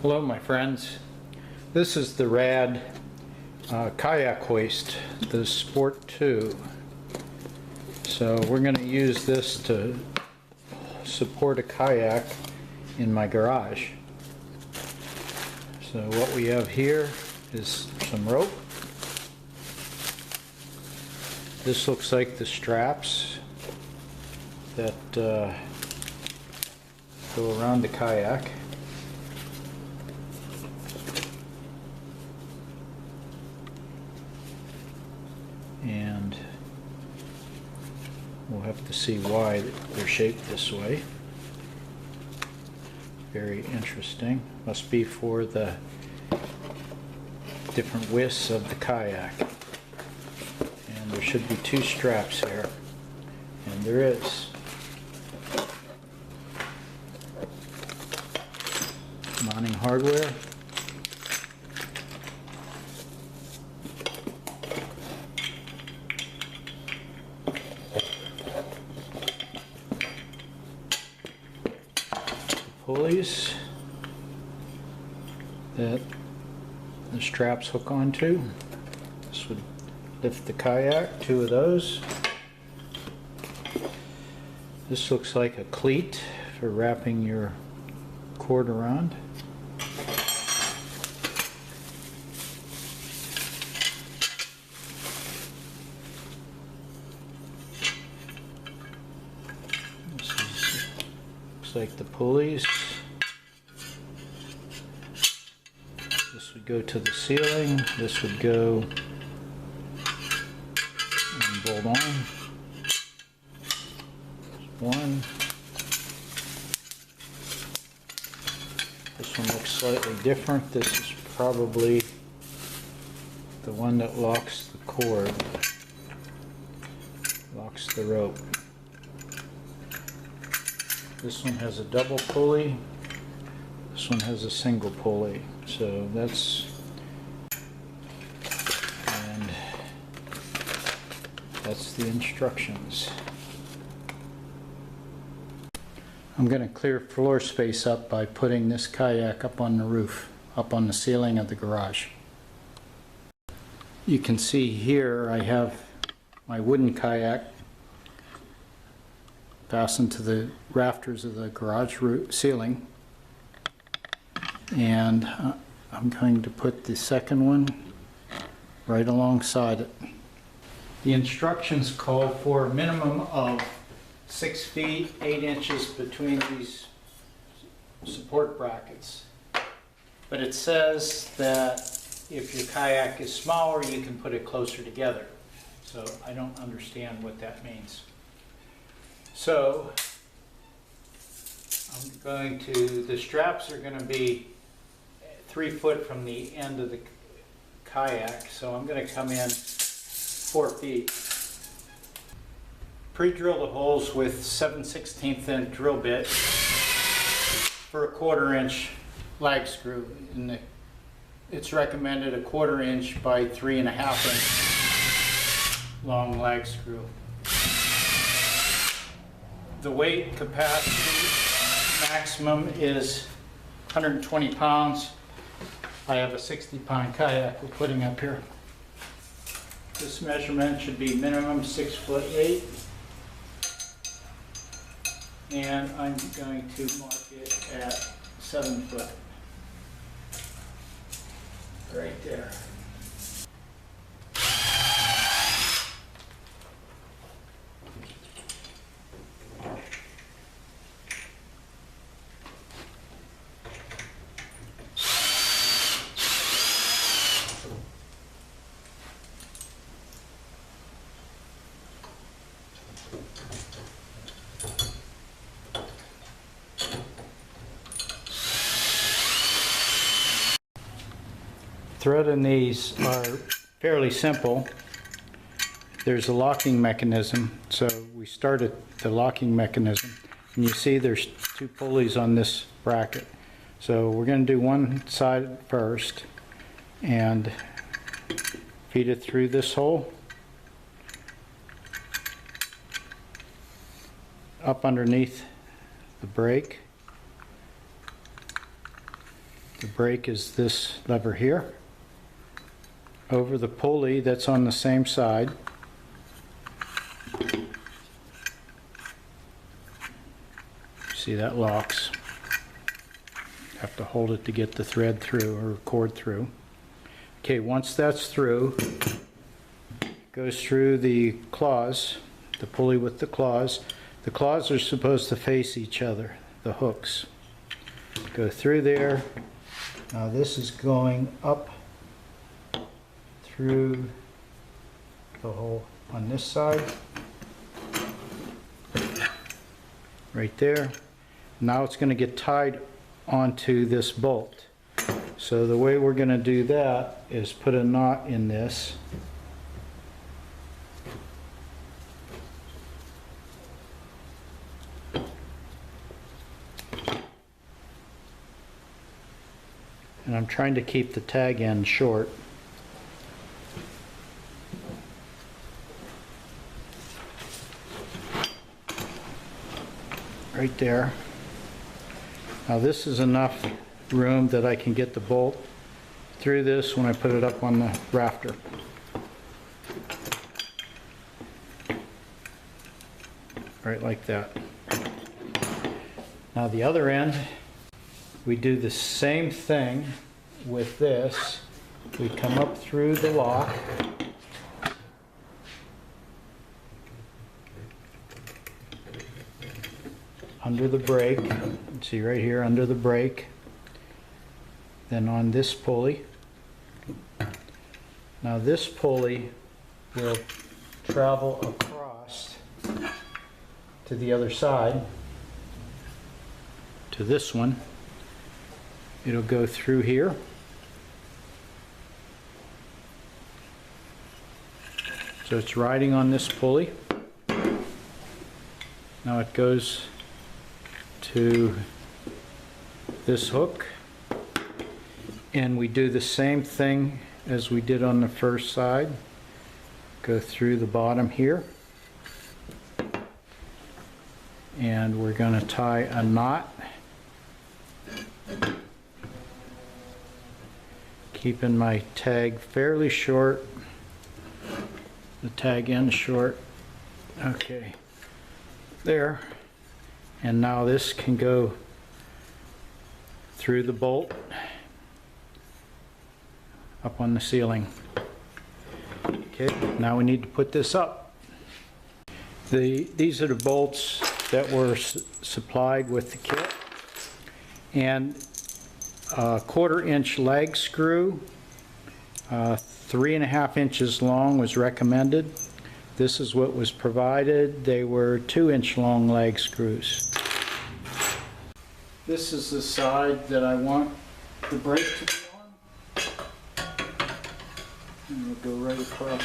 Hello my friends, this is the RAD Kayak Hoist, the Sport2. So we're going to use this to support a kayak in my garage. So what we have here is some rope. This looks like the straps that go around the kayak. And we'll have to see why they're shaped this way. Very interesting. Must be for the different widths of the kayak. And there should be two straps here. And there is. Mounting hardware. Pulleys that the straps hook onto. This would lift the kayak, two of those. This looks like a cleat for wrapping your cord around. Looks like the pulleys. This would go to the ceiling. This would go and bolt on. One. This one looks slightly different. This is probably the one that locks the cord, locks the rope. This one has a double pulley. This one has a single pulley. So that's, and that's the instructions. I'm going to clear floor space up by putting this kayak up on the roof, up on the ceiling of the garage. You can see here I have my wooden kayak fastened to the rafters of the garage roof ceiling, and I'm going to put the second one right alongside it. The instructions call for a minimum of 6 feet 8 inches between these support brackets, but it says that if your kayak is smaller you can put it closer together, so I don't understand what that means. So I'm going to, the straps are going to be 3 foot from the end of the kayak, so I'm going to come in 4 feet. Pre-drill the holes with 7/16 inch drill bit for a 1/4 inch lag screw. It's recommended a 1/4 inch by 3.5 inch long lag screw. The weight capacity maximum is 120 pounds. I have a 60-pound kayak we're putting up here. This measurement should be minimum 6'8", and I'm going to mark it at 7 foot. Right there. Threading these are fairly simple. There's a locking mechanism, so we started the locking mechanism, and you see there's 2 pulleys on this bracket. So we're going to do one side first and feed it through this hole up underneath the brake, The brake is this lever here. Over the pulley that's on the same side. See, that locks. Have to hold it to get the thread through or cord through. Okay, once that's through, goes through the claws, the pulley with the claws. The claws are supposed to face each other, the hooks. Go through there. Now this is going up through the hole on this side. Right there. Now it's going to get tied onto this bolt. So the way we're going to do that is put a knot in this. And I'm trying to keep the tag end short. Right there. Now this is enough room that I can get the bolt through this when I put it up on the rafter. Right like that. Now the other end, we do the same thing with this. We come up through the lock. Under the brake, see right here under the brake, then on this pulley. Now this pulley will travel across to the other side, to this one. It'll go through here. So it's riding on this pulley. Now it goes to this hook, and we do the same thing as we did on the first side. Go through the bottom here, and we're going to tie a knot, keeping my tag fairly short, the tag end short. Okay, there. And now this can go through the bolt up on the ceiling. Okay, now we need to put this up. These are the bolts that were supplied with the kit, and a 1/4 inch lag screw, 3.5 inches long was recommended. This is what was provided. They were 2-inch long lag screws. This is the side that I want the brake to be on. And we'll go right across.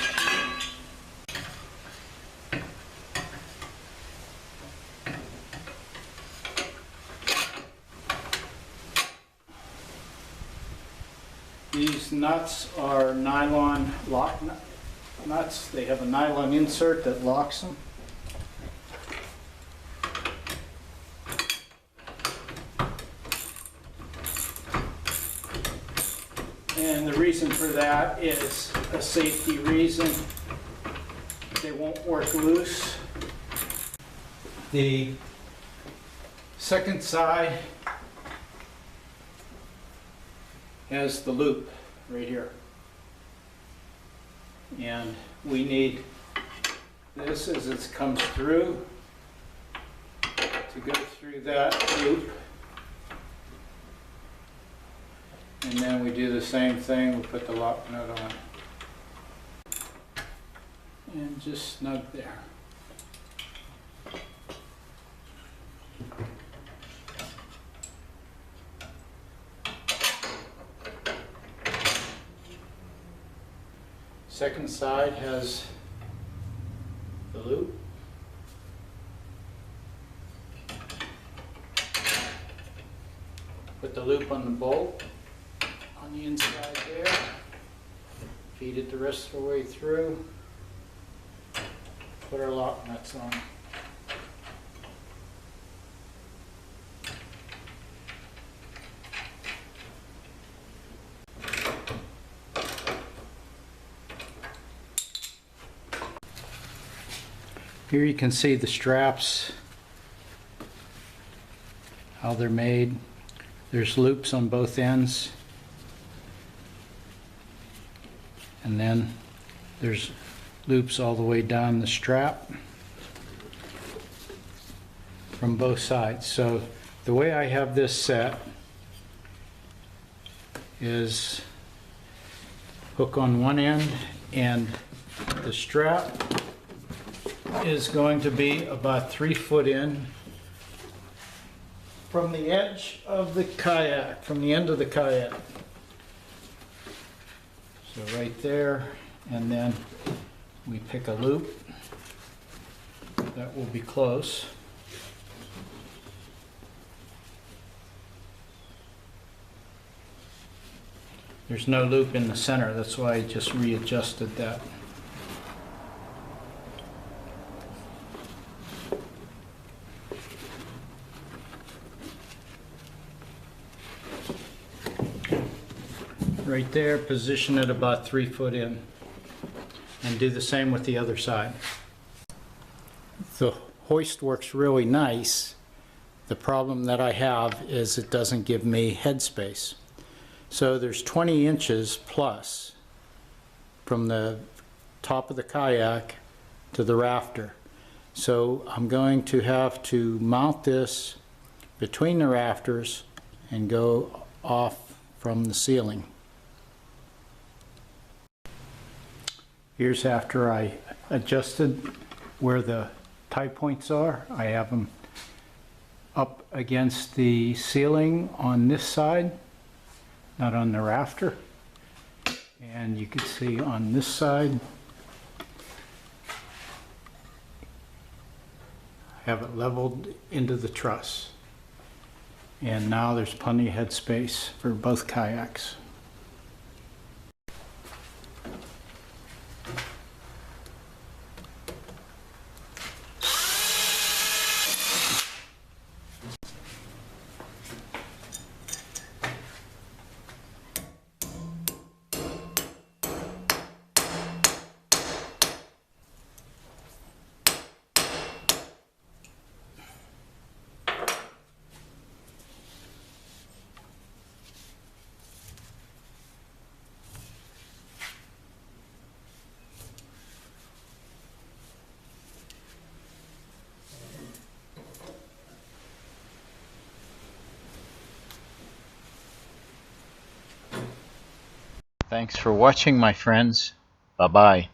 These nuts are nylon lock nuts. They have a nylon insert that locks them. And the reason for that is a safety reason. They won't work loose. The second side has the loop right here. And we need this as it comes through to go through that loop. And then we do the same thing, we put the lock nut on. And just snug there. Second side has the loop. Put the loop on the bolt on the inside there. Feed it the rest of the way through. Put our lock nuts on. Here you can see the straps, how they're made. There's loops on both ends, and then there's loops all the way down the strap from both sides. So the way I have this set is hook on one end, and the strap is going to be about 3 foot in from the edge of the kayak, from the end of the kayak. So right there, and then we pick a loop that will be close. There's no loop in the center, that's why I just readjusted that. Right there, position it about 3 foot in, and do the same with the other side. The hoist works really nice. The problem that I have is it doesn't give me headspace. So there's 20 inches plus from the top of the kayak to the rafter. So I'm going to have to mount this between the rafters and go off from the ceiling. Here's after I adjusted where the tie points are. I have them up against the ceiling on this side, not on the rafter. And you can see on this side, I have it leveled into the truss. And now there's plenty of headspace for both kayaks. Thanks for watching, my friends. Bye-bye.